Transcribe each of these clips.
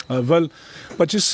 25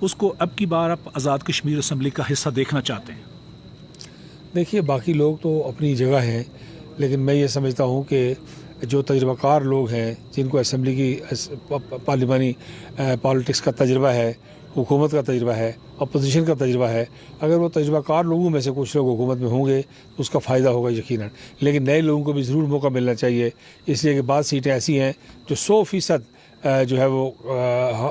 اس کو اب کی بار آپ آزاد کشمیر اسمبلی کا حصہ دیکھنا چاہتے ہیں؟ دیکھیے باقی لوگ تو اپنی جگہ ہیں، لیکن میں یہ سمجھتا ہوں کہ جو تجربہ کار لوگ ہیں جن کو اسمبلی کی پارلیمانی پالیٹکس کا تجربہ ہے، حکومت کا تجربہ ہے، اپوزیشن کا تجربہ ہے، اگر وہ تجربہ کار لوگوں میں سے کچھ لوگ حکومت میں ہوں گے تو اس کا فائدہ ہوگا یقیناً، لیکن نئے لوگوں کو بھی ضرور موقع ملنا چاہیے، اس لیے کہ بعض سیٹیں ایسی ہیں جو 100% جو ہے وہ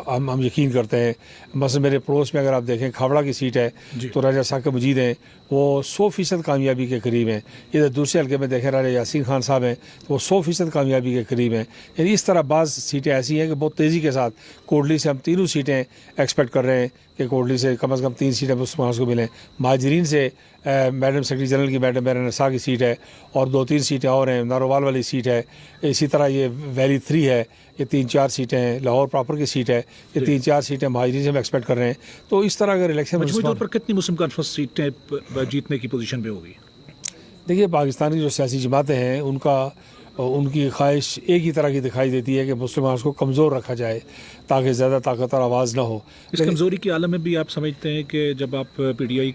ہم یقین کرتے ہیں۔ مثلا میرے پڑوس میں اگر آپ دیکھیں کھاوڑا کی سیٹ ہے تو راجہ ثاقب مجید ہیں، وہ 100% کامیابی کے قریب ہیں۔ ادھر دوسرے حلقے میں دیکھیں راجہ یاسین خان صاحب ہیں تو وہ 100% کامیابی کے قریب ہیں۔ یعنی اس طرح بعض سیٹیں ایسی ہیں کہ بہت تیزی کے ساتھ کوٹلی سے ہم تینوں سیٹیں ایکسپیکٹ کر رہے ہیں کہ کوٹلی سے کم از کم 3 سیٹیں مسلم کو ملیں۔ مہاجرین سے میڈم سیکرٹری جنرل کی میڈم میرا نسا کی سیٹ ہے اور 2-3 سیٹیں اور ہیں، نارووال والی سیٹ ہے، اسی طرح یہ ویلی 3 ہے، یہ 3-4 سیٹیں ہیں، لاہور پراپر کی سیٹ ہے، یہ 3-4 سیٹیں مہاجرین سے ہم ایکسپیکٹ کر رہے ہیں۔ تو اس طرح اگر الیکشن مجموعی طور پر کتنی مسلم کانفرنس سیٹیں جیتنے کی پوزیشن پہ ہوگی؟ دیکھیے پاکستان کی جو سیاسی جماعتیں ہیں ان کی خواہش ایک ہی طرح کی دکھائی دیتی ہے کہ مسلمانوں کو کمزور رکھا جائے تاکہ زیادہ طاقتور آواز نہ ہو۔ اس کمزوری کی عالم میں بھی آپ سمجھتے ہیں کہ جب آپ پی ڈی آئی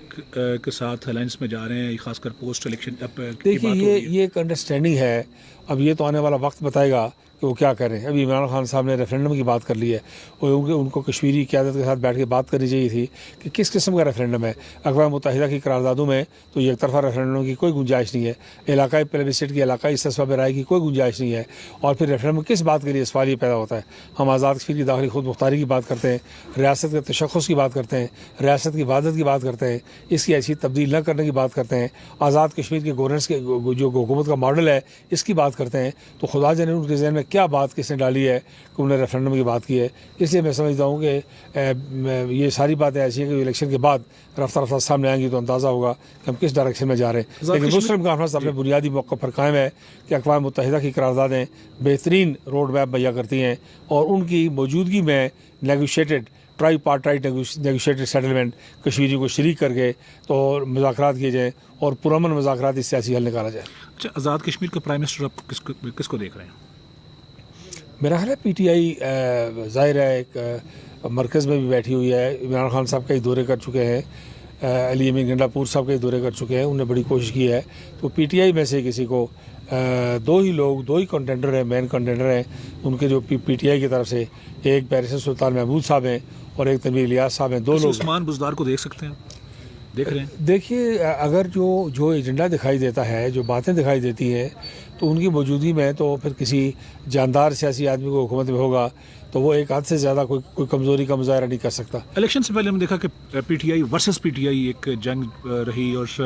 کے ساتھ الائنس میں جا رہے ہیں، خاص کر پوسٹ الیکشن دیکھیے یہ ایک انڈرسٹینڈنگ ہے، اب یہ تو آنے والا وقت بتائے گا کہ وہ کیا کریں۔ ابھی عمران خان صاحب نے ریفرینڈم کی بات کر لی ہے اور ان کو کشمیری قیادت کے ساتھ بیٹھ کے بات کرنی چاہیے تھی کہ کس قسم کا ریفرینڈم ہے۔ اقوام متحدہ کی قراردادوں میں تو یک طرفہ ریفرینڈم کی کوئی گنجائش نہیں ہے، علاقائی پلیبسسٹ کی علاقائی تصویب رائے کی کوئی گنجائش نہیں ہے، اور پھر ریفرینڈم کس بات کے لیے سوال یہ پیدا ہوتا ہے۔ ہم آزاد کشمیر کی داخلی خود مختاری کی بات کرتے ہیں، ریاست کے تشخص کی بات کرتے ہیں، ریاست کی وحدت کی بات کرتے ہیں، اس کی ایسی تبدیل نہ کرنے کی بات کرتے ہیں، آزاد کشمیر کے گورننس کے جو حکومت کا ماڈل ہے اس کی بات کرتے ہیں، تو خدا جانے ان کے ذہن میں کیا بات کس نے ڈالی ہے کہ انہوں نے ریفرینڈم کی بات کی ہے۔ اس لیے میں سمجھتا ہوں کہ یہ ساری باتیں ایسی ہیں کہ الیکشن کے بعد رفتہ رفتہ سامنے آئیں گی تو اندازہ ہوگا کہ ہم کس ڈائریکشن میں جا رہے ہیں۔ لیکن مسلم کانفرنس اپنے بنیادی موقع پر قائم ہے کہ اقوام متحدہ کی قراردادیں بہترین روڈ میپ مہیا کرتی ہیں اور ان کی موجودگی میں negotiated try partite negotiated settlement کشمیریوں کو شریک کر کے تو مذاکرات کیے جائیں اور پرامن مذاکراتی سیاسی حل نکالا جائے۔ اچھا، آزاد کشمیر کا پرائم منسٹر آپ کس کو دیکھ رہے ہیں؟ میرا خیال ہے پی ٹی آئی ظاہر ہے ایک مرکز میں بھی بیٹھی ہوئی ہے، عمران خان صاحب کئی دورے کر چکے ہیں، علی امین گنڈا پور صاحب کئی دورے کر چکے ہیں، انہوں نے بڑی کوشش کی ہے، تو پی ٹی آئی میں سے کسی کو دو ہی کنٹینڈر ہیں، مین کنٹینڈر ہیں ان کے جو پی ٹی آئی کی طرف سے، ایک بیرسٹر سلطان محمود صاحب ہیں اور ایک تنویر الیاس صاحب ہیں، 2 لوگ۔ عثمان بزدار کو دیکھ سکتے ہیں، دیکھ رہے ہیں؟ دیکھیے اگر جو ایجنڈا دکھائی دیتا ہے، جو باتیں دکھائی دیتی ہیں، تو ان کی موجودگی میں تو پھر کسی جاندار سیاسی آدمی کو حکومت میں ہوگا تو وہ ایک حد سے زیادہ کوئی کمزوری کا مظاہرہ نہیں کر سکتا۔ الیکشن سے پہلے ہم نے دیکھا کہ P T I versus P T I ایک جنگ رہی اور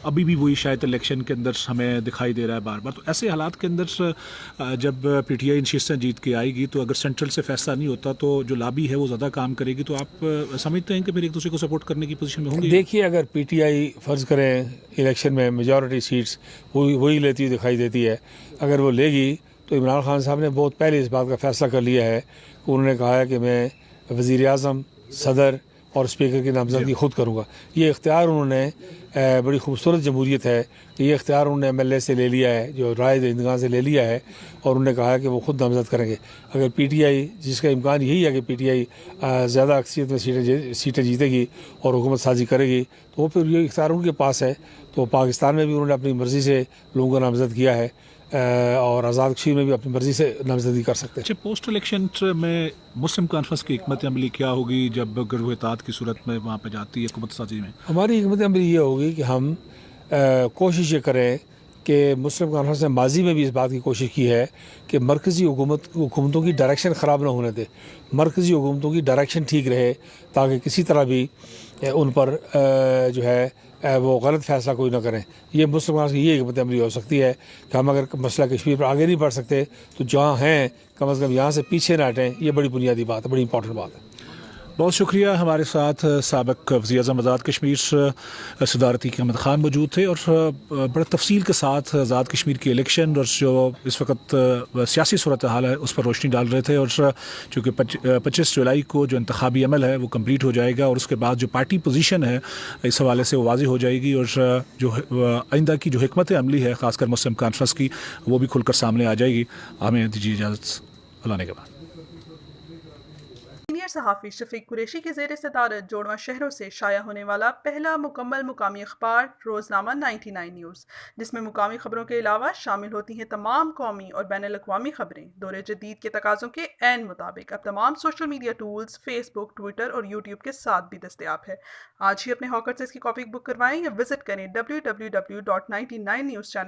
ابھی بھی وہی شاید الیکشن کے اندر ہمیں دکھائی دے رہا ہے بار بار۔ تو ایسے حالات کے اندر جب پی ٹی آئی نشستیں جیت کے آئے گی تو اگر سینٹرل سے فیصلہ نہیں ہوتا تو جو لابی ہے وہ زیادہ کام کرے گی، تو آپ سمجھتے ہیں کہ پھر ایک دوسرے کو سپورٹ کرنے کی پوزیشن میں ہوں گے؟ دیکھیے اگر پی ٹی آئی فرض کریں الیکشن میں میجورٹی سیٹس وہی لیتی ہوئی دکھائی دیتی ہے، اگر وہ لے گی تو عمران خان صاحب نے بہت پہلے اس بات کا فیصلہ کر لیا ہے کہ انہوں نے کہا ہے کہ میں وزیر اعظم، صدر اور اسپیکر کی نامزدگی خود کروں گا۔ یہ اختیار انہوں نے، بڑی خوبصورت جمہوریت ہے کہ یہ اختیار انہوں نے ایم ایل اے سے لے لیا ہے، جو رائے دہندگان سے لے لیا ہے، اور انہوں نے کہا ہے کہ وہ خود نامزد کریں گے۔ اگر پی ٹی آئی، جس کا امکان یہی ہے کہ پی ٹی آئی زیادہ اکثریت میں سیٹیں جیتے گی اور حکومت سازی کرے گی، تو وہ پھر یہ اختیار ان کے پاس ہے۔ تو پاکستان میں بھی انہوں نے اپنی مرضی سے لوگوں کو نامزد کیا ہے اور آزاد کشمیر میں بھی اپنی مرضی سے نامزدگی کر سکتے ہیں۔ اچھا، پوسٹ الیکشن میں مسلم کانفرنس کی حکمت عملی کیا ہوگی جب گروہ اتحاد کی صورت میں وہاں پہ جاتی ہے حکومت سازی میں؟ ہماری حکمت عملی یہ ہوگی کہ ہم کوشش یہ کریں کہ مسلم کانفرنس نے ماضی میں بھی اس بات کی کوشش کی ہے کہ مرکزی حکومتوں کی ڈائریکشن خراب نہ ہونے دے، مرکزی حکومتوں کی ڈائریکشن ٹھیک رہے تاکہ کسی طرح بھی ان پر جو ہے وہ غلط فیصلہ کوئی نہ کریں۔ یہ مسلم کانفرنس کی یہ حکمت عملی ہو سکتی ہے کہ ہم اگر مسئلہ کشمیر پر آگے نہیں بڑھ سکتے تو جہاں ہیں کم از کم یہاں سے پیچھے نہ ہٹیں۔ یہ بڑی بنیادی بات ہے، بڑی امپورٹنٹ بات ہے۔ بہت شکریہ۔ ہمارے ساتھ سابق وزیر اعظم آزاد کشمیر صدارتی احمد خان موجود تھے اور بڑے تفصیل کے ساتھ آزاد کشمیر کی الیکشن اور جو اس وقت سیاسی صورتحال ہے اس پر روشنی ڈال رہے تھے، اور چونکہ 25 جولائی کو جو انتخابی عمل ہے وہ کمپلیٹ ہو جائے گا اور اس کے بعد جو پارٹی پوزیشن ہے اس حوالے سے وہ واضح ہو جائے گی، اور جو آئندہ کی جو حکمت عملی ہے خاص کر مسلم کانفرنس کی وہ بھی کھل کر سامنے آ جائے گی۔ ہمیں دیجیے اجازت، اللہ نے کے بعد۔ سینئر صحافی شفیق قریشی کی زیر صدارت جوڑواں شہروں سے شائع ہونے والا پہلا مکمل مقامی اخبار روزنامہ 99 نیوز، جس میں مقامی خبروں کے علاوہ شامل ہوتی ہیں تمام قومی اور بین الاقوامی خبریں دور جدید کے تقاضوں کے عین مطابق اب تمام سوشل میڈیا ٹولز فیس بک، ٹویٹر اور یوٹیوب کے ساتھ بھی دستیاب ہے۔ آج ہی اپنے ہاکر سے اس کی کاپی بک کروائیں یا وزٹ کریں www.99newschannel